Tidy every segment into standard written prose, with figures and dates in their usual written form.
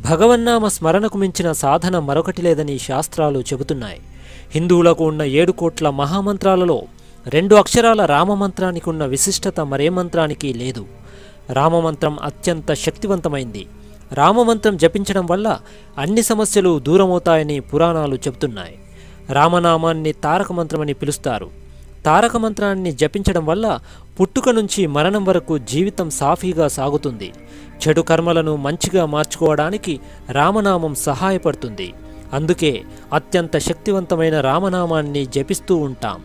భగవన్నామ స్మరణకు మించిన సాధన మరొకటి లేదని శాస్త్రాలు చెబుతున్నాయి. హిందువులకు ఉన్న 7 కోట్ల మహామంత్రాలలో 2 అక్షరాల రామమంత్రానికి ఉన్న విశిష్టత మరే మంత్రానికి లేదు. రామమంత్రం అత్యంత శక్తివంతమైంది. రామమంత్రం జపించడం వల్ల అన్ని సమస్యలు దూరమవుతాయని పురాణాలు చెబుతున్నాయి. రామనామాన్ని తారక మంత్రమని పిలుస్తారు. తారక మంత్రాన్ని జపించడం వల్ల పుట్టుక నుంచి మరణం వరకు జీవితం సాఫీగా సాగుతుంది. చెడు కర్మలను మంచిగా మార్చుకోవడానికి రామనామం సహాయపడుతుంది. అందుకే అత్యంత శక్తివంతమైన రామనామాన్ని జపిస్తూ ఉంటాం.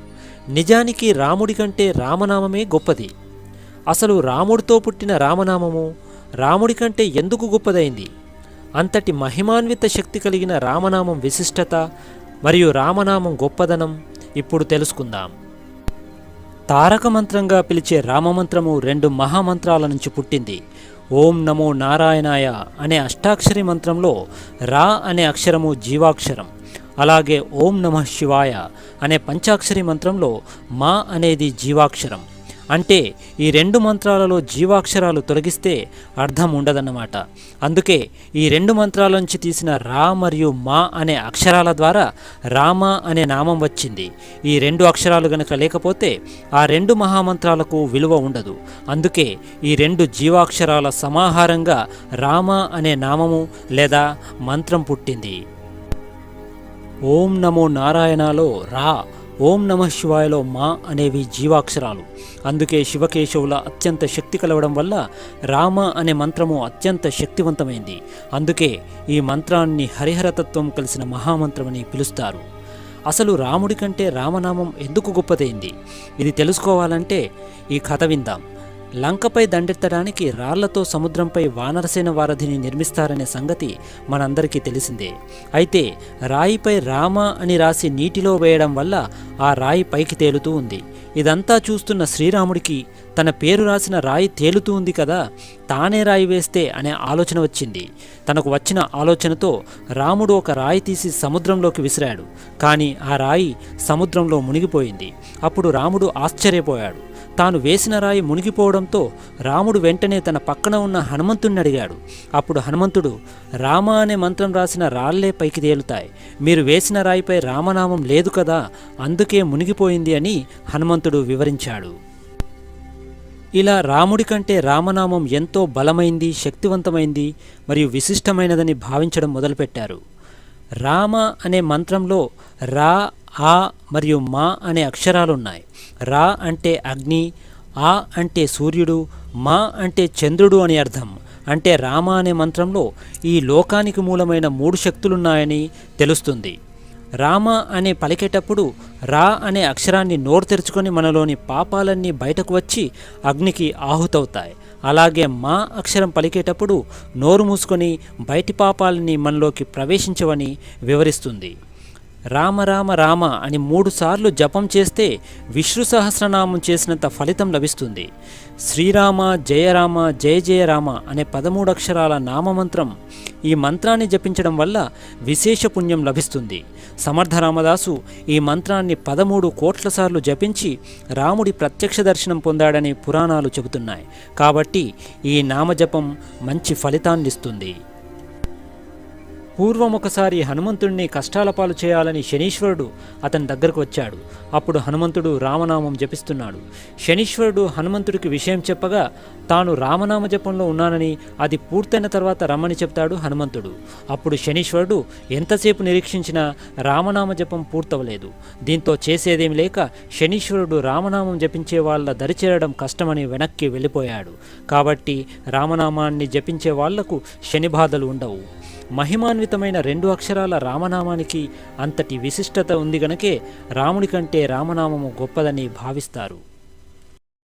నిజానికి రాముడి కంటే రామనామమే గొప్పది. అసలు రాముడితో పుట్టిన రామనామము రాముడి కంటే ఎందుకు గొప్పదైంది? అంతటి మహిమాన్విత శక్తి కలిగిన రామనామం విశిష్టత మరియు రామనామం గొప్పదనం ఇప్పుడు తెలుసుకుందాం. తారక మంత్రంగా పిలిచే రామమంత్రము 2 మహామంత్రాల నుంచి పుట్టింది. ఓం నమో నారాయణాయ అనే అష్టాక్షరి మంత్రంలో రా అనే అక్షరము జీవాక్షరం. అలాగే ఓం నమః శివాయ అనే పంచాక్షరి మంత్రంలో మా అనేది జీవాక్షరం. అంటే ఈ 2 మంత్రాలలో జీవాక్షరాలు తొలగిస్తే అర్థం ఉండదన్నమాట. అందుకే ఈ 2 మంత్రాల నుంచి తీసిన రా మరియు మా అనే అక్షరాల ద్వారా రామ అనే నామం వచ్చింది. ఈ 2 అక్షరాలు గనక లేకపోతే ఆ 2 మహామంత్రాలకు విలువ ఉండదు. అందుకే ఈ 2 జీవాక్షరాల సమాహారంగా రామ అనే నామము లేదా మంత్రం పుట్టింది. ఓం నమో నారాయణలో రా, ఓం నమః శివాయలో మా అనేవి జీవాక్షరాలు. అందుకే శివకేశవుల అత్యంత శక్తి కలవడం వల్ల రామ అనే మంత్రము అత్యంత శక్తివంతమైంది. అందుకే ఈ మంత్రాన్ని హరిహరతత్వం కలిసిన మహామంత్రమని పిలుస్తారు. అసలు రాముడి కంటే రామనామం ఎందుకు గొప్పదైంది? ఇది తెలుసుకోవాలంటే ఈ కథ విందాం. లంకపై దండెత్తడానికి రాళ్లతో సముద్రంపై వానరసేన వారధిని నిర్మిస్తారనే సంగతి మనందరికీ తెలిసిందే. అయితే రాయిపై రామ అని రాసి నీటిలో వేయడం వల్ల ఆ రాయి పైకి తేలుతూ ఉంది. ఇదంతా చూస్తున్న శ్రీరాముడికి తన పేరు రాసిన రాయి తేలుతూ ఉంది కదా, తానే రాయి వేస్తే అనే ఆలోచన వచ్చింది. తనకు వచ్చిన ఆలోచనతో రాముడు ఒక రాయి తీసి సముద్రంలోకి విసిరాడు. కానీ ఆ రాయి సముద్రంలో మునిగిపోయింది. అప్పుడు రాముడు ఆశ్చర్యపోయాడు. తాను వేసిన రాయి మునిగిపోవడంతో రాముడు వెంటనే తన పక్కన ఉన్న హనుమంతుడిని అడిగాడు. అప్పుడు హనుమంతుడు, రామ అనే మంత్రం రాసిన రాళ్లే పైకి తేలుతాయి, మీరు వేసిన రాయిపై రామనామం లేదు కదా, అందుకే మునిగిపోయింది అని హనుమంతుడు వివరించాడు. ఇలా రాముడి కంటే రామనామం ఎంతో బలమైంది, శక్తివంతమైంది మరియు విశిష్టమైనదని భావించడం మొదలుపెట్టారు. రామ అనే మంత్రంలో రా, ఆ మరియు మా అనే అక్షరాలున్నాయి. రా అంటే అగ్ని, ఆ అంటే సూర్యుడు, మా అంటే చంద్రుడు అని అర్థం. అంటే రామ అనే మంత్రంలో ఈ లోకానికి మూలమైన 3 శక్తులున్నాయని తెలుస్తుంది. రామ అనే పలికేటప్పుడు రా అనే అక్షరాన్ని నోరు తెరుచుకొని మనలోని పాపాలన్నీ బయటకు వచ్చి అగ్నికి ఆహుతవుతాయి. అలాగే మా అక్షరం పలికేటప్పుడు నోరు మూసుకొని బయటి పాపాలని మనలోకి ప్రవేశించవని వివరిస్తుంది. రామ రామ రామ అని 3 సార్లు జపం చేస్తే విష్ణు సహస్రనామం చేసినంత ఫలితం లభిస్తుంది. శ్రీరామ జయరామ జయ జయ రామ అనే 13 అక్షరాల నామమంత్రం. ఈ మంత్రాన్ని జపించడం వల్ల విశేష పుణ్యం లభిస్తుంది. సమర్థ రామదాసు ఈ మంత్రాన్ని 13 కోట్ల సార్లు జపించి రాముడి ప్రత్యక్ష దర్శనం పొందాడని పురాణాలు చెబుతున్నాయి. కాబట్టి ఈ నామజపం మంచి ఫలితాన్నిస్తుంది. పూర్వం ఒకసారి హనుమంతుడిని కష్టాల పాలు చేయాలని శనీశ్వరుడు అతని దగ్గరకు వచ్చాడు. అప్పుడు హనుమంతుడు రామనామం జపిస్తున్నాడు. శనీశ్వరుడు హనుమంతుడికి విషయం చెప్పగా తాను రామనామ జపంలో ఉన్నానని, అది పూర్తయిన తర్వాత రమ్మని చెప్తాడు హనుమంతుడు. అప్పుడు శనీశ్వరుడు ఎంతసేపు నిరీక్షించినా రామనామ జపం పూర్తవలేదు. దీంతో చేసేదేమి లేక శనీశ్వరుడు రామనామం జపించే వాళ్ళ దరిచేరడం కష్టమని వెనక్కి వెళ్ళిపోయాడు. కాబట్టి రామనామాన్ని జపించే వాళ్లకు శని బాధలు ఉండవు. మహిమాన్వితమైన 2 అక్షరాల రామనామానికి అంతటి విశిష్టత ఉంది గనకే రాముడి కంటే రామనామము గొప్పదని భావిస్తారు.